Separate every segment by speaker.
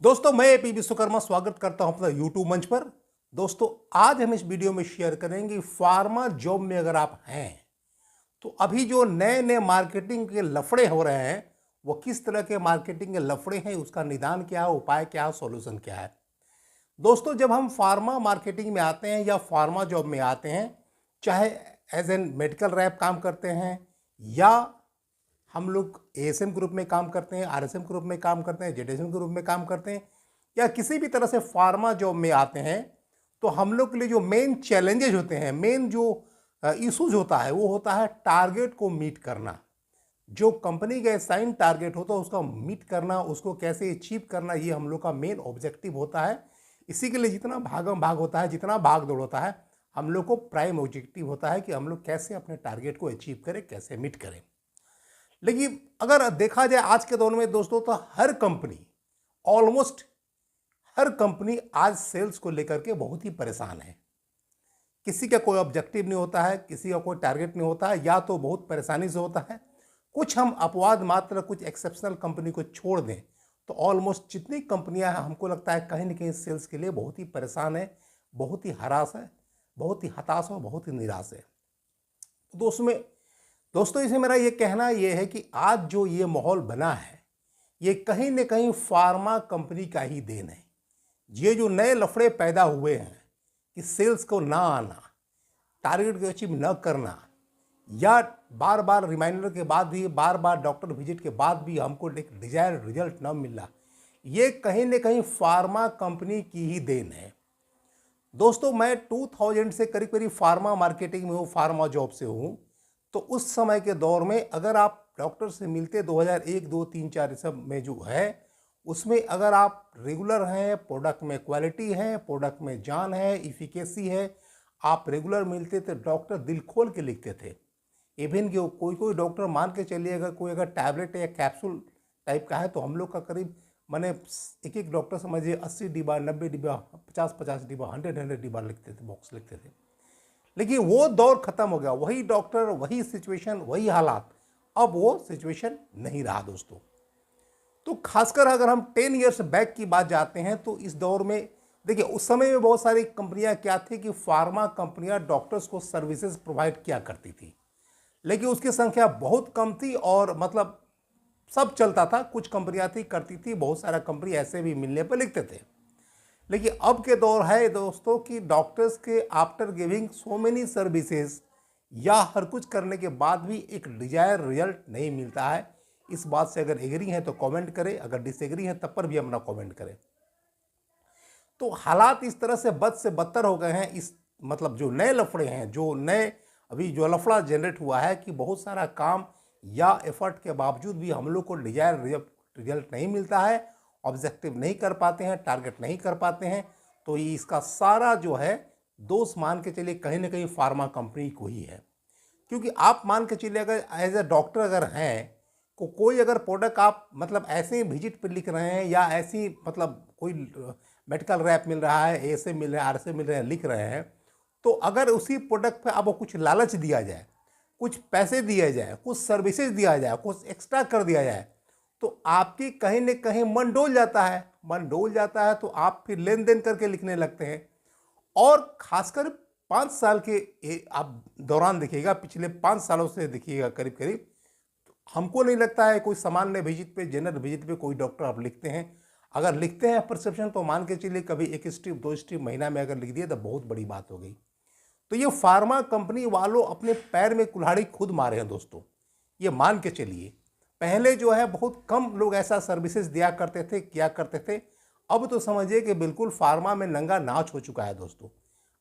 Speaker 1: दोस्तों, मैं एपी विश्वकर्मा स्वागत करता हूं अपना यूट्यूब मंच पर। दोस्तों, आज हम इस वीडियो में शेयर करेंगे फार्मा जॉब में अगर आप हैं तो अभी जो नए नए मार्केटिंग के लफड़े हो रहे हैं वो किस तरह के मार्केटिंग के लफड़े हैं, उसका निदान क्या है, उपाय क्या है, सॉल्यूशन क्या है। दोस्तों, जब हम फार्मा मार्केटिंग में आते हैं या फार्मा जॉब में आते हैं, चाहे एज एन मेडिकल रैप काम करते हैं या हम लोग एएसएम ग्रुप में काम करते हैं, आरएसएम ग्रुप में काम करते हैं, जेडएसएम ग्रुप में काम करते हैं या किसी भी तरह से फार्मा जॉब में आते हैं, तो हम लोग के लिए जो मेन चैलेंजेस होते हैं, मेन जो इश्यूज होता है वो होता है टारगेट को मीट करना। जो कंपनी का साइन टारगेट होता है उसका मीट करना, उसको कैसे अचीव करना, ये हम लोग का मेन ऑब्जेक्टिव होता है। इसी के लिए जितना भागम भाग होता है, जितना भाग दौड़ होता है, हम लोग को प्राइम ऑब्जेक्टिव होता है कि हम लोग कैसे अपने टारगेट को अचीव करें, कैसे मीट करें। लेकिन अगर देखा जाए आज के दौर में दोस्तों, तो हर कंपनी, ऑलमोस्ट हर कंपनी आज सेल्स को लेकर के बहुत ही परेशान है। किसी का कोई ऑब्जेक्टिव नहीं होता है, किसी का कोई टारगेट नहीं होता है, या तो बहुत परेशानी से होता है। कुछ हम अपवाद मात्र, कुछ एक्सेप्शनल कंपनी को छोड़ दें तो ऑलमोस्ट जितनी कंपनियां हैं, हमको लगता है कहीं ना कहीं सेल्स के लिए बहुत ही परेशान है, बहुत ही हरास है, बहुत ही हताश है, बहुत ही निराश है। दोस्तों, इसे मेरा ये कहना ये है कि आज जो ये माहौल बना है, ये कहीं न कहीं फार्मा कंपनी का ही देन है। ये जो नए लफड़े पैदा हुए हैं कि सेल्स को ना आना, टारगेट को अचीव न करना, या बार बार रिमाइंडर के बाद भी, बार बार डॉक्टर विजिट के बाद भी हमको एक डिजायर्ड रिजल्ट न मिलना, ये कहीं न कहीं फार्मा कंपनी की ही देन है। दोस्तों, मैं 2000 से करीब करीब फार्मा मार्केटिंग में हूँ, फार्मा जॉब से हूँ। तो उस समय के दौर में अगर आप डॉक्टर से मिलते 2001, 2, 3, 4 सब में जो है, उसमें अगर आप रेगुलर हैं, प्रोडक्ट में क्वालिटी है, प्रोडक्ट में जान है, इफिकेसी है, आप रेगुलर मिलते थे, डॉक्टर दिल खोल के लिखते थे। इवन कि कोई कोई डॉक्टर मान के चलिए, अगर कोई अगर टैबलेट या कैप्सूल टाइप का है तो हम लोग का करीब मैंने एक एक डॉक्टर समझिए 80 डिब्बा, 90 डिब्बा, 50 डिब्बा, 100 डिब्बा लिखते थे, बॉक्स लिखते थे। लेकिन वो दौर खत्म हो गया, वही डॉक्टर, वही सिचुएशन, वही हालात, अब वो सिचुएशन नहीं रहा दोस्तों। तो खासकर अगर हम 10 इयर्स बैक की बात जाते हैं तो इस दौर में देखिए, उस समय में बहुत सारी कंपनियां क्या थी कि फार्मा कंपनियां डॉक्टर्स को सर्विसेज प्रोवाइड किया करती थी, लेकिन उसकी संख्या बहुत कम थी और मतलब सब चलता था। कुछ कंपनियां थी करती थी, बहुत सारा कंपनी ऐसे भी मिलने पर लिखते थे। लेकिन अब के दौर है दोस्तों कि डॉक्टर्स के after giving so many services या हर कुछ करने के बाद भी एक डिजायर रिजल्ट नहीं मिलता है। इस बात से अगर एग्री हैं तो कमेंट करें, अगर डिसएग्री हैं तब पर भी अपना कमेंट करें। तो हालात इस तरह से बद से बदतर हो गए हैं। इस मतलब जो नए लफड़े हैं, जो नए अभी जो लफड़ा जनरेट हुआ है कि बहुत सारा काम या एफर्ट के बावजूद भी हम लोग को डिजायर रिजल्ट नहीं मिलता है, ऑब्जेक्टिव नहीं कर पाते हैं, टारगेट नहीं कर पाते हैं। तो ये इसका सारा जो है दोष मान के चलिए कहीं ना कहीं फार्मा कंपनी को ही है। क्योंकि आप मान के चलिए, अगर एज ए डॉक्टर अगर हैं, कोई अगर प्रोडक्ट आप मतलब ऐसे ही विजिट पर लिख रहे हैं या ऐसी मतलब कोई मेडिकल रैप मिल रहा है, ए से मिल रहा है, आर से मिल रहे हैं, लिख रहे हैं, तो अगर उसी प्रोडक्ट पे आपको कुछ लालच दिया जाए, कुछ पैसे दिया जाए, कुछ सर्विसेज दिया जाए, कुछ एक्स्ट्रा कर दिया जाए, तो आपकी कहीं न कहीं मन डोल जाता है। मन डोल जाता है तो आप फिर लेन देन करके लिखने लगते हैं। और खासकर 5 साल के आप दौरान देखिएगा, पिछले 5 सालों से देखिएगा करीब करीब, हमको नहीं लगता है कोई सामान्य विजिट पे, जनरल विजिट पे कोई डॉक्टर आप लिखते हैं। अगर लिखते हैं प्रिस्क्रिप्शन तो मान के चलिए कभी 1 स्ट्रिप 2 स्ट्रिप महीना में अगर लिख दिए तो बहुत बड़ी बात हो गई। तो ये फार्मा कंपनी वालों अपने पैर में कुल्हाड़ी खुद मारे हैं दोस्तों। ये मान के चलिए, पहले जो है बहुत कम लोग ऐसा सर्विसेज दिया करते थे, किया करते थे। अब तो समझिए कि बिल्कुल फार्मा में नंगा नाच हो चुका है दोस्तों।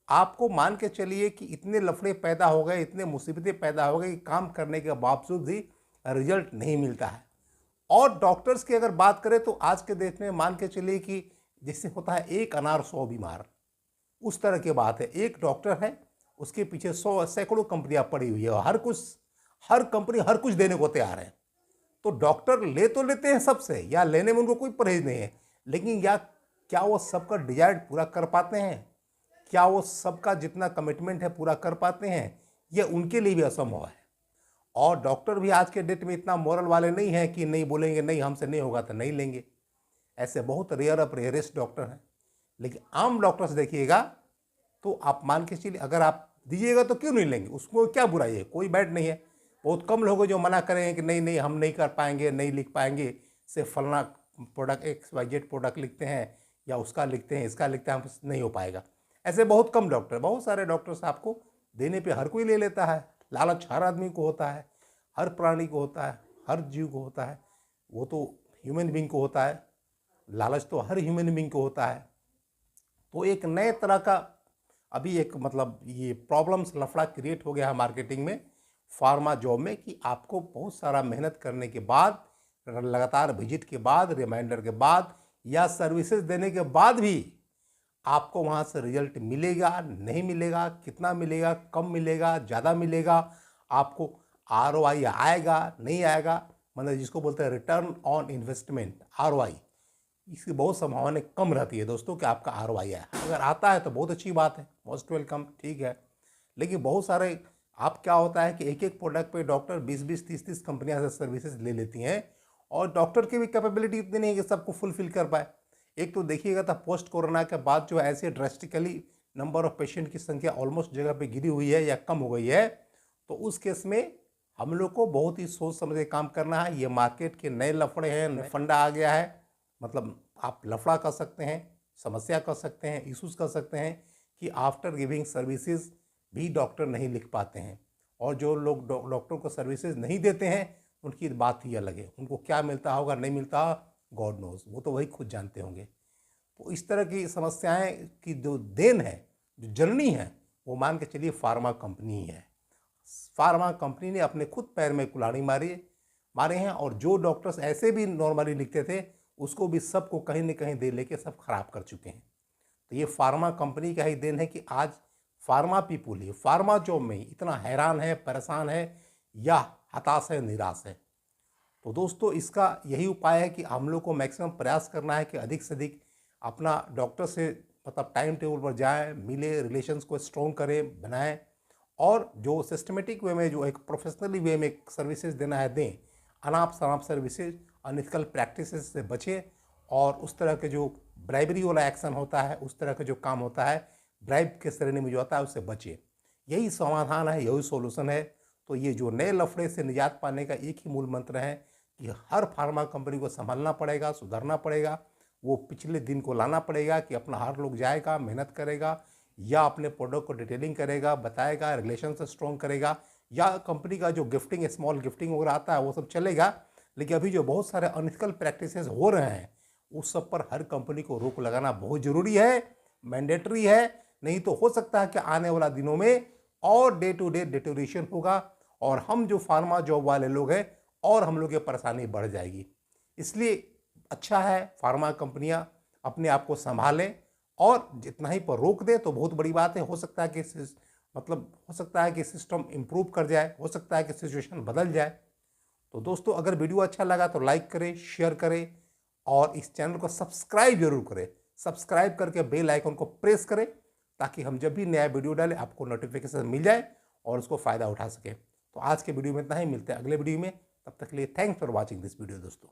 Speaker 1: आपको मान के चलिए कि इतने लफड़े पैदा हो गए, इतने मुसीबतें पैदा हो गई कि काम करने के बावजूद भी रिजल्ट नहीं मिलता है। और डॉक्टर्स की अगर बात करें तो आज के देश में मान के चलिए कि जिससे होता है एक अनार 100 बीमार, उस तरह की बात है। एक डॉक्टर है, उसके पीछे 100 सैकड़ों कंपनियां पड़ी हुई है और हर कंपनी हर कुछ देने को तैयार है। तो डॉक्टर ले तो लेते हैं सबसे, या लेने में उनको कोई परहेज नहीं है, लेकिन या क्या वो सबका डिजायर पूरा कर पाते हैं? क्या वो सबका जितना कमिटमेंट है पूरा कर पाते हैं? ये उनके लिए भी असंभव है। और डॉक्टर भी आज के डेट में इतना मोरल वाले नहीं हैं कि नहीं बोलेंगे नहीं हमसे नहीं होगा तो नहीं लेंगे। ऐसे बहुत रेयर ऑफ रेयरेस्ट डॉक्टर हैं। लेकिन आम डॉक्टर्स देखिएगा तो आप मान के चलिए, अगर आप दीजिएगा तो क्यों नहीं लेंगे, उसको क्या बुराई है, कोई बैड नहीं है। बहुत कम लोग हैं जो मना करेंगे कि नहीं नहीं हम नहीं कर पाएंगे, नहीं लिख पाएंगे, सिर्फ फलना प्रोडक्ट XYZ प्रोडक्ट लिखते हैं या उसका लिखते हैं, इसका लिखते हैं, हमसे नहीं हो पाएगा। ऐसे बहुत कम डॉक्टर, बहुत सारे डॉक्टर्स आपको देने पे हर कोई ले लेता है। लालच हर आदमी को होता है, हर प्राणी को होता है, हर जीव को होता है, वो तो ह्यूमन बींग को होता है, लालच तो हर ह्यूमन बींग को होता है। तो एक नए तरह का अभी एक मतलब ये प्रॉब्लम्स लफड़ा क्रिएट हो गया है मार्केटिंग में, फार्मा जॉब में, कि आपको बहुत सारा मेहनत करने के बाद, लगातार विजिट के बाद, रिमाइंडर के बाद या सर्विसेज देने के बाद भी आपको वहाँ से रिजल्ट मिलेगा नहीं मिलेगा, कितना मिलेगा, कम मिलेगा, ज़्यादा मिलेगा, आपको ROI आएगा नहीं आएगा, मतलब जिसको बोलते हैं रिटर्न ऑन इन्वेस्टमेंट ROI, इसकी बहुत संभावना कम रहती है दोस्तों कि आपका ROI आए। अगर आता है तो बहुत अच्छी बात है, मोस्ट वेलकम, ठीक है। लेकिन बहुत सारे आप क्या होता है कि एक एक प्रोडक्ट पे डॉक्टर 20-20, 30-30 कंपनियां से सर्विसेज ले लेती हैं और डॉक्टर की भी कैपेबिलिटी इतनी नहीं है कि सबको फुलफिल कर पाए। एक तो देखिएगा था पोस्ट कोरोना के बाद जो ऐसे ड्रेस्टिकली नंबर ऑफ पेशेंट की संख्या ऑलमोस्ट जगह पे गिरी हुई है या कम हो गई है, तो उस केस में हम लोग को बहुत ही सोच समझ के काम करना है। ये मार्केट के नए लफड़े हैं, फंडा आ गया है, मतलब आप लफड़ा कर सकते हैं, समस्या कर सकते हैं, इश्यूज कर सकते हैं कि आफ्टर गिविंग सर्विसेज भी डॉक्टर नहीं लिख पाते हैं, और जो लोग डॉक्टर को सर्विसेज नहीं देते हैं उनकी बात ही अलग है, उनको क्या मिलता होगा नहीं मिलता गॉड नोज, वो तो वही खुद जानते होंगे। तो इस तरह की समस्याएं की जो देन है, जो जर्नी है, वो मान के चलिए फार्मा कंपनी ही है। फार्मा कंपनी ने अपने खुद पैर में कुल्हाड़ी मारे हैं, और जो डॉक्टर्स ऐसे भी नॉर्मली लिखते थे उसको भी सबको कहीं न कहीं दे लेके सब खराब कर चुके हैं। तो ये फार्मा कंपनी का ही देन है कि आज फार्मा पीपुल ही फार्मा जॉब में ही इतना हैरान है, परेशान है या हताश है, निराश है। तो दोस्तों इसका यही उपाय है कि हम लोग को मैक्सिमम प्रयास करना है कि अधिक से अधिक अपना डॉक्टर से मतलब टाइम टेबल पर जाएं, मिले, रिलेशंस को स्ट्रॉन्ग करें, बनाएं, और जो सिस्टमेटिक वे में, जो एक प्रोफेशनली वे में सर्विसेज देना है दें। अनाप शनाप सर्विसेज, अनइथिकल प्रैक्टिसेस से बचें, और उस तरह के जो ब्राइबरी वाला एक्शन होता है, उस तरह का जो काम होता है ब्राइब के श्रेणी में जो आता है, उससे बचें। यही समाधान है, यही सॉल्यूशन है। तो ये जो नए लफड़े से निजात पाने का एक ही मूल मंत्र है कि हर फार्मा कंपनी को संभालना पड़ेगा, सुधारना पड़ेगा, वो पिछले दिन को लाना पड़ेगा कि अपना हर लोग जाएगा, मेहनत करेगा, या अपने प्रोडक्ट को डिटेलिंग करेगा, बताएगा, रिलेशन से स्ट्रॉन्ग करेगा, या कंपनी का जो गिफ्टिंग, स्मॉल गिफ्टिंग वगैरह आता है वो सब चलेगा। लेकिन अभी जो बहुत सारे अनइथिकल प्रैक्टिसेस हो रहे हैं उस सब पर हर कंपनी को रोक लगाना बहुत ज़रूरी है, मैंडेटरी है। नहीं तो हो सकता है कि आने वाला दिनों में और डे टू डे डिटोरेशन होगा, और हम जो फार्मा जॉब वाले लोग हैं और हम लोग की परेशानी बढ़ जाएगी। इसलिए अच्छा है फार्मा कंपनियां अपने आप को संभालें, और जितना ही पर रोक दे तो बहुत बड़ी बात है। हो सकता है कि हो सकता है कि सिस्टम इम्प्रूव कर जाए, हो सकता है कि सिचुएशन बदल जाए। तो दोस्तों अगर वीडियो अच्छा लगा तो लाइक करें, शेयर करें, और इस चैनल को सब्सक्राइब जरूर करें। सब्सक्राइब करके बेल आइकन को प्रेस करें ताकि हम जब भी नया वीडियो डालें आपको नोटिफिकेशन मिल जाए और उसको फ़ायदा उठा सकें। तो आज के वीडियो में इतना ही, मिलते हैं अगले वीडियो में। तब तक के लिए thanks for watching this video दोस्तों।